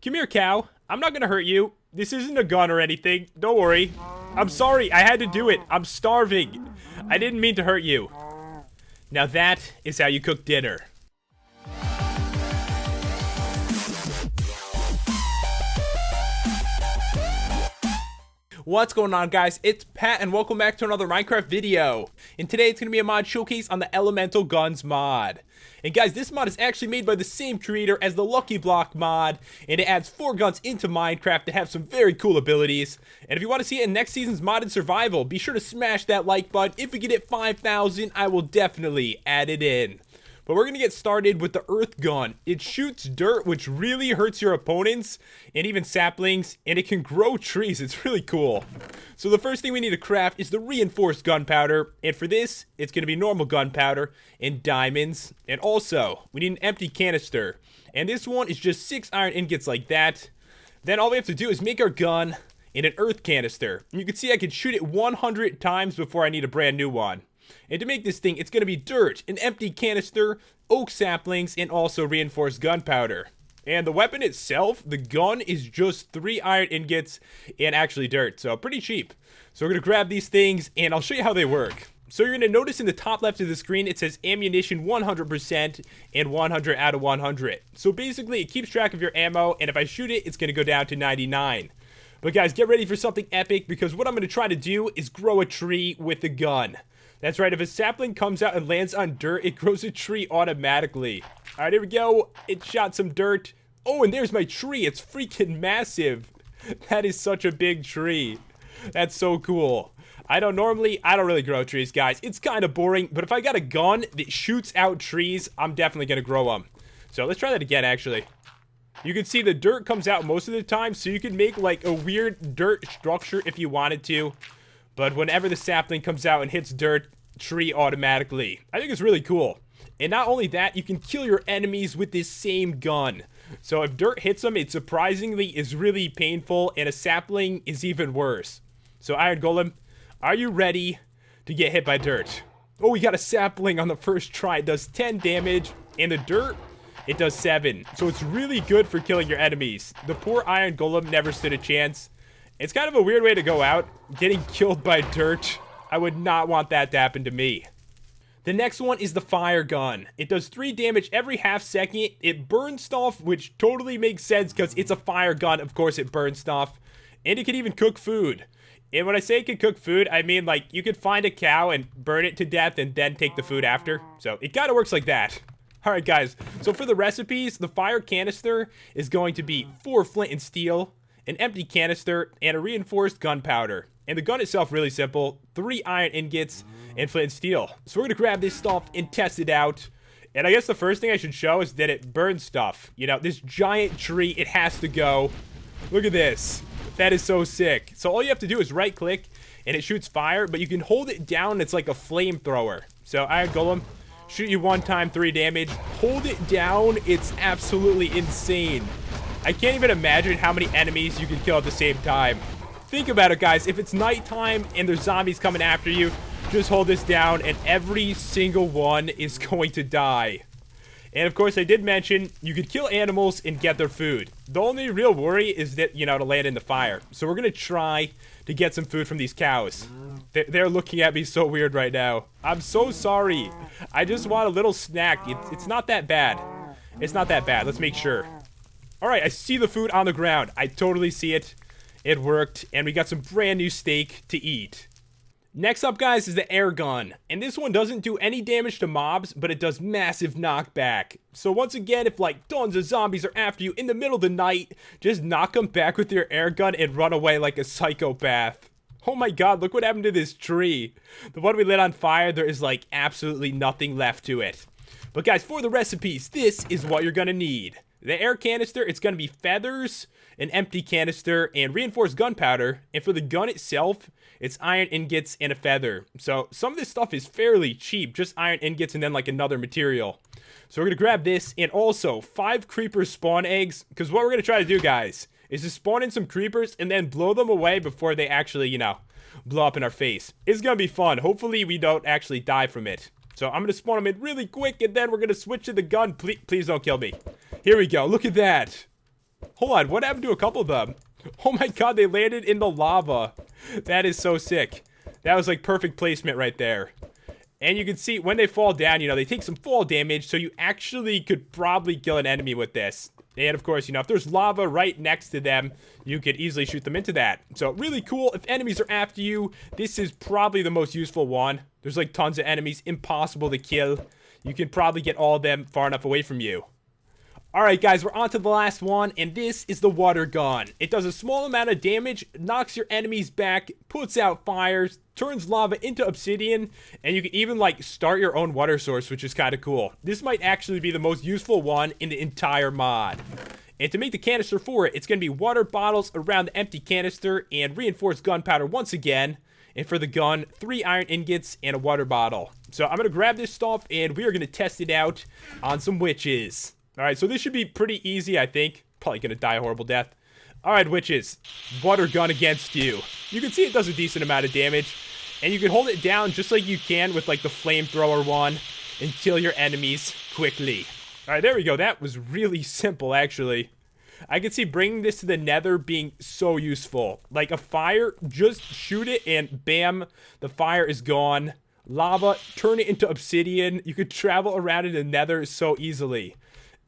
Come here, cow. I'm not gonna hurt you. This isn't a gun or anything. Don't worry. I'm sorry. I had to do it. I'm starving. I didn't mean to hurt you. Now that is how you cook dinner. What's going on, guys? It's Pat and welcome back to another Minecraft video. And today it's going to be a mod showcase on the Elemental Guns mod. And guys, this mod is actually made by the same creator as the Lucky Block mod, and it adds 4 guns into Minecraft that have some very cool abilities. And if you want to see it in next season's modded survival, be sure to smash that like button. If we get it 5,000, I will definitely add it in. But we're going to get started with the earth gun. It shoots dirt, which really hurts your opponents, and even saplings, and it can grow trees. It's really cool. So the first thing we need to craft is the reinforced gunpowder, and for this, it's going to be normal gunpowder and diamonds. And also, we need an empty canister, and this one is just 6 iron ingots like that. Then all we have to do is make our gun in an earth canister. And you can see I can shoot it 100 times before I need a brand new one. And to make this thing, it's going to be dirt, an empty canister, oak saplings, and also reinforced gunpowder. And the weapon itself, the gun, is just 3 iron ingots and actually dirt, so pretty cheap. So we're going to grab these things, and I'll show you how they work. So you're going to notice in the top left of the screen, it says ammunition 100% and 100 out of 100. So basically, it keeps track of your ammo, and if I shoot it, it's going to go down to 99. But guys, get ready for something epic, because what I'm going to try to do is grow a tree with the gun. That's right, if a sapling comes out and lands on dirt, it grows a tree automatically. Alright, here we go. It shot some dirt. Oh, and there's my tree. It's freaking massive. That is such a big tree. That's so cool. I don't really grow trees, guys. It's kind of boring, but if I got a gun that shoots out trees, I'm definitely going to grow them. So let's try that again, actually. You can see the dirt comes out most of the time, so you can make like a weird dirt structure if you wanted to. But whenever the sapling comes out and hits dirt, tree automatically. I think it's really cool. And not only that, you can kill your enemies with this same gun. So if dirt hits them, it surprisingly is really painful, and a sapling is even worse. So Iron Golem, are you ready to get hit by dirt? Oh, we got a sapling on the first try. It does 10 damage, and the dirt, it does 7. So it's really good for killing your enemies. The poor Iron Golem never stood a chance. It's kind of a weird way to go out, getting killed by dirt. I would not want that to happen to me. The next one is the fire gun. It does 3 damage every half second. It burns stuff, which totally makes sense because it's a fire gun. Of course it burns stuff. And it can even cook food. And when I say it can cook food, I mean like you could find a cow and burn it to death and then take the food after. So it kind of works like that. Alright guys, so for the recipes, the fire canister is going to be 4 flint and steel, an empty canister, and a reinforced gunpowder. And the gun itself, really simple. 3 iron ingots and flint and steel. So we're going to grab this stuff and test it out. And I guess the first thing I should show is that it burns stuff. You know, this giant tree, it has to go. Look at this. That is so sick. So all you have to do is right click and it shoots fire, but you can hold it down. It's like a flamethrower. So Iron Golem, shoot you 1 time, 3 damage. Hold it down. It's absolutely insane. I can't even imagine how many enemies you can kill at the same time. Think about it, guys. If it's nighttime and there's zombies coming after you, just hold this down and every single one is going to die. And of course, I did mention you could kill animals and get their food. The only real worry is that, you know, to land in the fire. So we're going to try to get some food from these cows. They're looking at me so weird right now. I'm so sorry. I just want a little snack. It's not that bad. It's not that bad. Let's make sure. Alright, I see the food on the ground. I totally see it. It worked, and we got some brand new steak to eat. Next up, guys, is the air gun. And this one doesn't do any damage to mobs, but it does massive knockback. So once again, if like tons of zombies are after you in the middle of the night, just knock them back with your air gun and run away like a psychopath. Oh my god, look what happened to this tree. The one we lit on fire, there is like absolutely nothing left to it. But guys, for the recipes, this is what you're gonna need. The air canister, it's going to be feathers, an empty canister, and reinforced gunpowder. And for the gun itself, it's iron ingots and a feather. So some of this stuff is fairly cheap, just iron ingots and then like another material. So we're going to grab this, and also 5 creeper spawn eggs, because what we're going to try to do, guys, is to spawn in some creepers and then blow them away before they actually, you know, blow up in our face. It's going to be fun. Hopefully we don't actually die from it. So I'm going to spawn them in really quick, and then we're going to switch to the gun. Please don't kill me. Here we go. Look at that. Hold on, what happened to a couple of them? Oh my god, they landed in the lava. That is so sick. That was like perfect placement right there. And you can see when they fall down, they take some fall damage, so you actually could probably kill an enemy with this. And of course, if there's lava right next to them, you could easily shoot them into that. So really cool. If enemies are after you, this is probably the most useful one. There's like tons of enemies, impossible to kill. You can probably get all of them far enough away from you. Alright guys, we're on to the last one, and this is the water gun. It does a small amount of damage, knocks your enemies back, puts out fires, turns lava into obsidian, and you can even like start your own water source, which is kind of cool. This might actually be the most useful one in the entire mod. And to make the canister for it, it's going to be water bottles around the empty canister and reinforced gunpowder once again. And for the gun, 3 iron ingots and a water bottle. So I'm going to grab this stuff and we are going to test it out on some witches. Alright, so this should be pretty easy, I think. Probably gonna die a horrible death. Alright, witches. Water gun against you. You can see it does a decent amount of damage. And you can hold it down just like you can with, like, the flamethrower one. And kill your enemies quickly. Alright, there we go. That was really simple, actually. I can see bringing this to the nether being so useful. Like, a fire, just shoot it and bam, the fire is gone. Lava, turn it into obsidian. You could travel around in the nether so easily.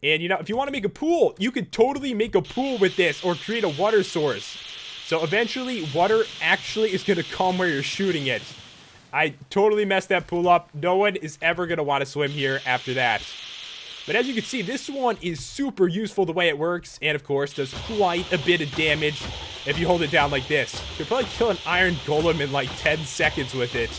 And, if you want to make a pool, you could totally make a pool with this or create a water source. So eventually, water actually is going to come where you're shooting it. I totally messed that pool up. No one is ever going to want to swim here after that. But as you can see, this one is super useful the way it works. And, of course, does quite a bit of damage if you hold it down like this. You could probably kill an iron golem in like 10 seconds with it.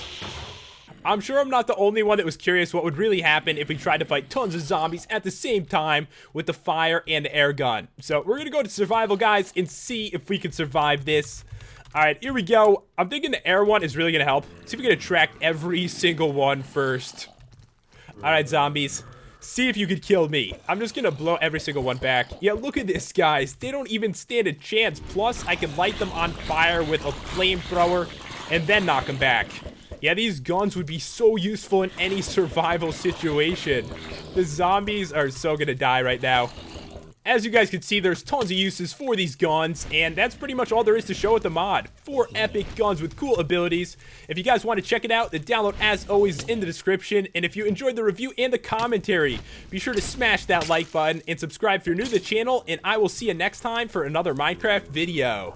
I'm sure I'm not the only one that was curious what would really happen if we tried to fight tons of zombies at the same time with the fire and the air gun. So we're going to go to survival, guys, and see if we can survive this. Alright, here we go. I'm thinking the air one is really going to help. See if we can attract every single one first. Alright, zombies. See if you could kill me. I'm just going to blow every single one back. Yeah, look at this, guys. They don't even stand a chance. Plus, I can light them on fire with a flamethrower and then knock them back. Yeah, these guns would be so useful in any survival situation. The zombies are so gonna die right now. As you guys can see, there's tons of uses for these guns, and that's pretty much all there is to show with the mod. 4 epic guns with cool abilities. If you guys want to check it out, the download, as always, is in the description. And if you enjoyed the review and the commentary, be sure to smash that like button and subscribe if you're new to the channel, and I will see you next time for another Minecraft video.